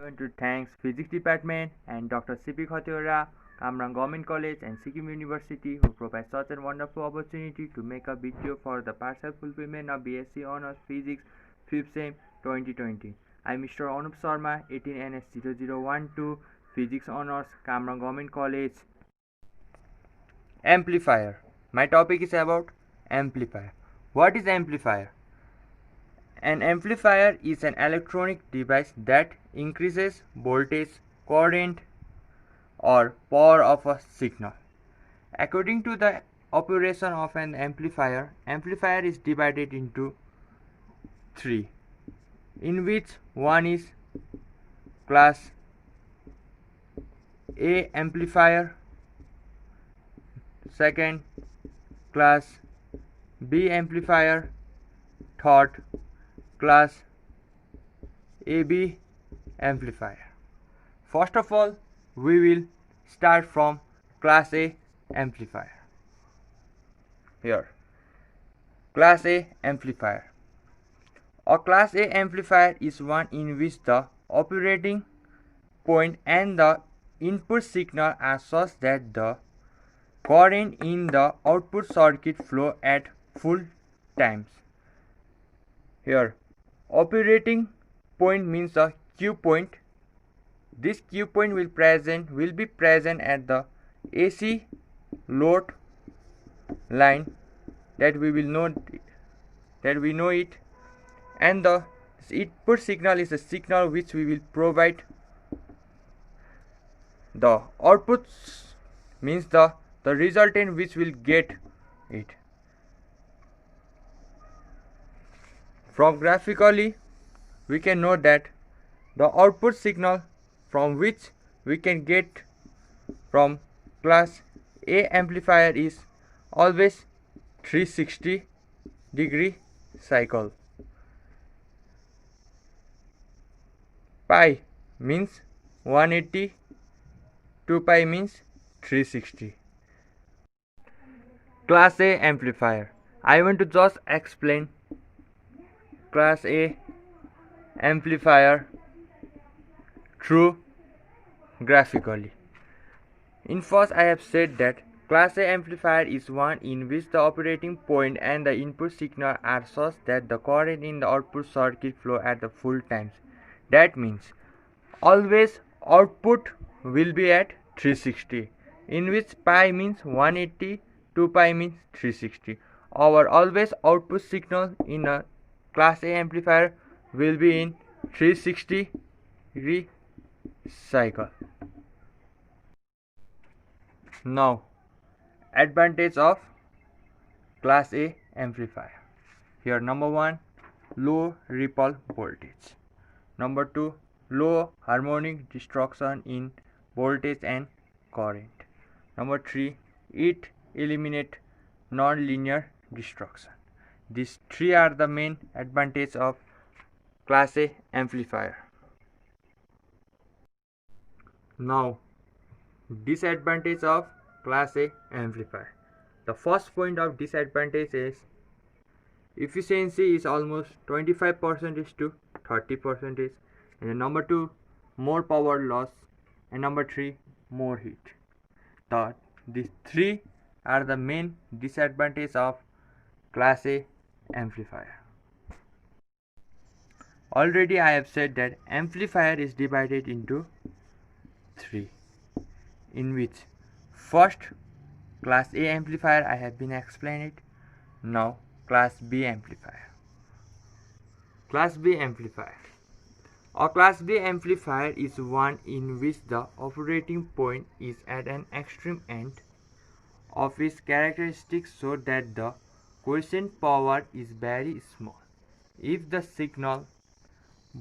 I want to thank Physics Department and Dr. C.P. Khatiora, Kamrang Government College and Sikkim University who provide such a wonderful opportunity to make a video for the partial fulfillment of BSc Honours Physics 5th Sem 2020. I am Mr. Anup Sharma, 18NS0012, Physics Honours, Kamrang Government College. Amplifier. My topic is about amplifier. What is amplifier? An amplifier is an electronic device that increases voltage, current, or power of a signal. According to the operation of an amplifier, amplifier is divided into three, in which one is class A amplifier, second class B amplifier, third class AB amplifier. First of all, we will start from class A amplifier. Here, class A amplifier. A class A amplifier is one in which the operating point and the input signal are such that the current in the output circuit flow at full times. Here, operating point means a Q point. This Q point will be present at the AC load line that we know it, and the input signal is a signal which we will provide. The output means the resultant which will get it. From graphically, we can know that the output signal from which we can get from class A amplifier is always 360-degree cycle. Pi means 180, 2 pi means 360. Class A amplifier. I want to just explain class A amplifier through graphically. In first, I have said that class A amplifier is one in which the operating point and the input signal are such that the current in the output circuit flow at the full times. That means always output will be at 360, in which pi means 180, 2 pi means 360. Our always output signal in a class A amplifier will be in 360-degree cycle. Now, advantage of class A amplifier. Here, number 1, low ripple voltage. Number 2, low harmonic distortion in voltage and current. Number 3, it eliminates non-linear distortion. These three are the main advantages of class A amplifier. Now, disadvantage of class A amplifier. The first point of disadvantage is efficiency is almost 25% to 30%, and number 2, more power loss, and number 3, more heat. These three are the main disadvantages of class A amplifier. Already I have said that amplifier is divided into three, in which first class A amplifier I have been explained it. Now class B amplifier. Class B amplifier. A class B amplifier is one in which the operating point is at an extreme end of its characteristics so that the quiescent power is very small. If the signal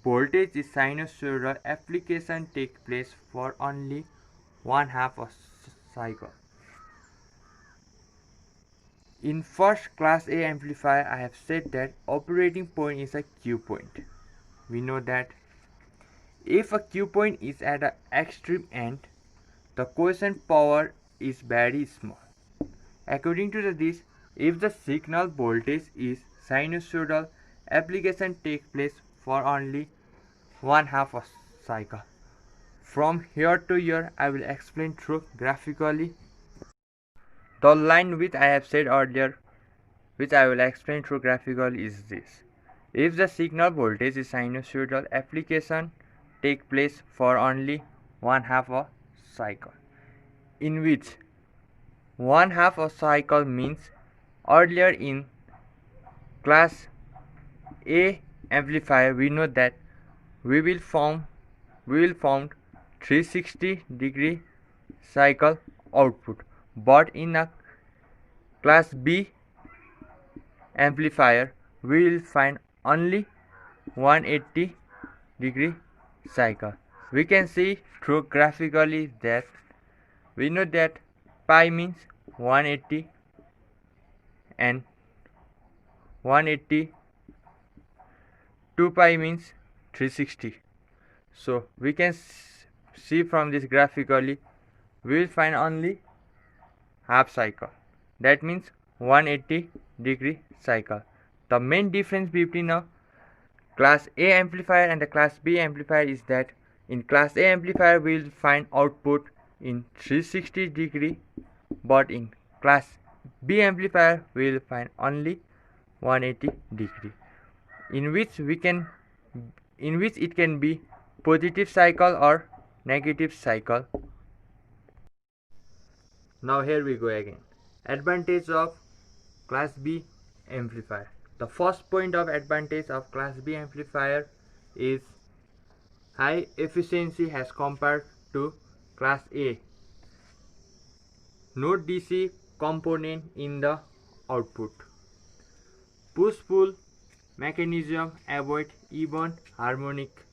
voltage is sinusoidal, application takes place for only one half a cycle. In first class A amplifier, I have said that operating point is a Q point. We know that if a Q point is at an extreme end, the quiescent power is very small. According to this, if the signal voltage is sinusoidal, application takes place for only one half a cycle. From here to here, I will explain through graphically. The line which I have said earlier, which I will explain through graphical, is this. If the signal voltage is sinusoidal, application take place for only one half a cycle, in which one half a cycle means earlier in class A amplifier we know that we will form 360-degree cycle output, but in a class B amplifier we will find only 180-degree cycle. We can see through graphically that we know that pi means 180 and 180, 2 pi means 360. So we can see from this graphically we will find only half cycle, that means 180-degree cycle. The main difference between a class A amplifier and the class B amplifier is that in class A amplifier we will find output in 360-degree, but in class B amplifier we will find only 180-degree, in which it can be positive cycle or negative cycle. Now here we go again. Advantage of class B amplifier. The first point of advantage of class B amplifier is high efficiency as compared to class A. No DC component in the output. Push-pull mechanism avoid even harmonic.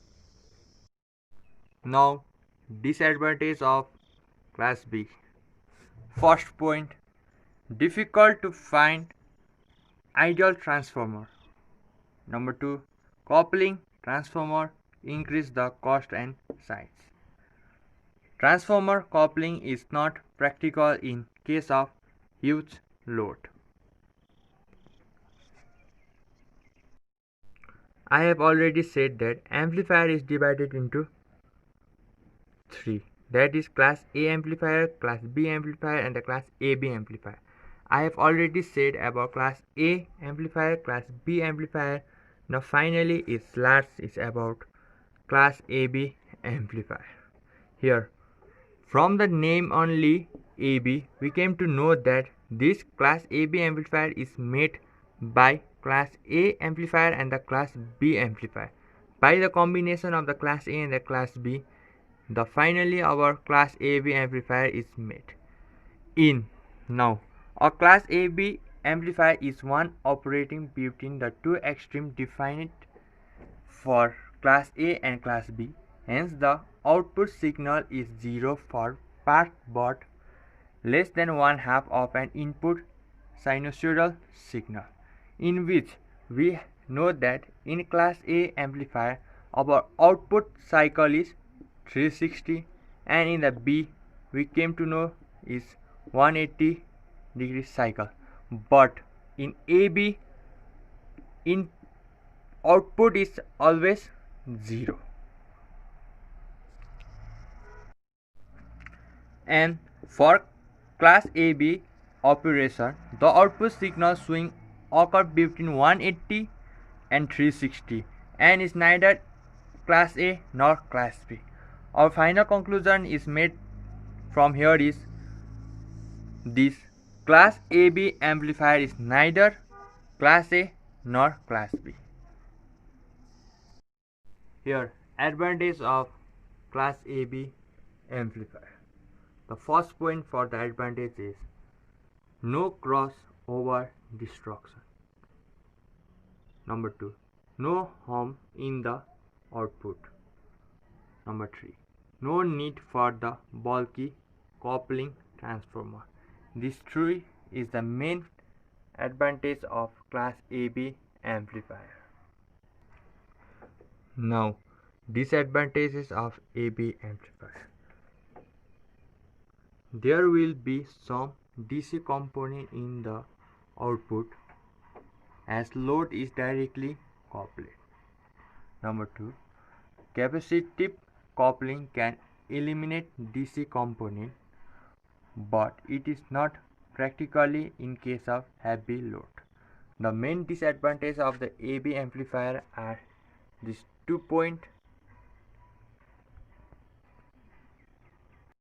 Now disadvantage of class B. First point, difficult to find ideal transformer. Number 2, coupling transformer increase the cost and size. Transformer coupling is not practical in case of huge load. I have already said that amplifier is divided into 3. That is class A amplifier, class B amplifier and the class AB amplifier. I have already said about class A amplifier, class B amplifier. Now finally its last is about class AB amplifier. Here, from the name only AB, we came to know that this class AB amplifier is made by class A amplifier and the class B amplifier. By the combination of the class A and the class B, finally our class AB amplifier is made. Now, a class AB amplifier is one operating between the two extremes defined for class A and class B. Hence, the output signal is 0 for part but less than one half of an input sinusoidal signal, in which we know that in class A amplifier our output cycle is 360 and in the B we came to know is 180-degree cycle, but in AB in output is always 0. And for class AB operation, the output signal swing occur between 180 and 360 and is neither class A nor class B. Our final conclusion is made from here is this class AB amplifier is neither class A nor class B. Here, advantage of class AB amplifier. The first point for the advantage is no crossover destruction. Number 2, no hum in the output. Number 3, no need for the bulky coupling transformer. This 3 is the main advantage of class AB amplifier. Now, disadvantages of AB amplifier. There will be some DC component in the output as load is directly coupled. Number 2, capacitive coupling can eliminate DC component, but it is not practically in case of heavy load. The main disadvantage of the AB amplifier are these 2 points.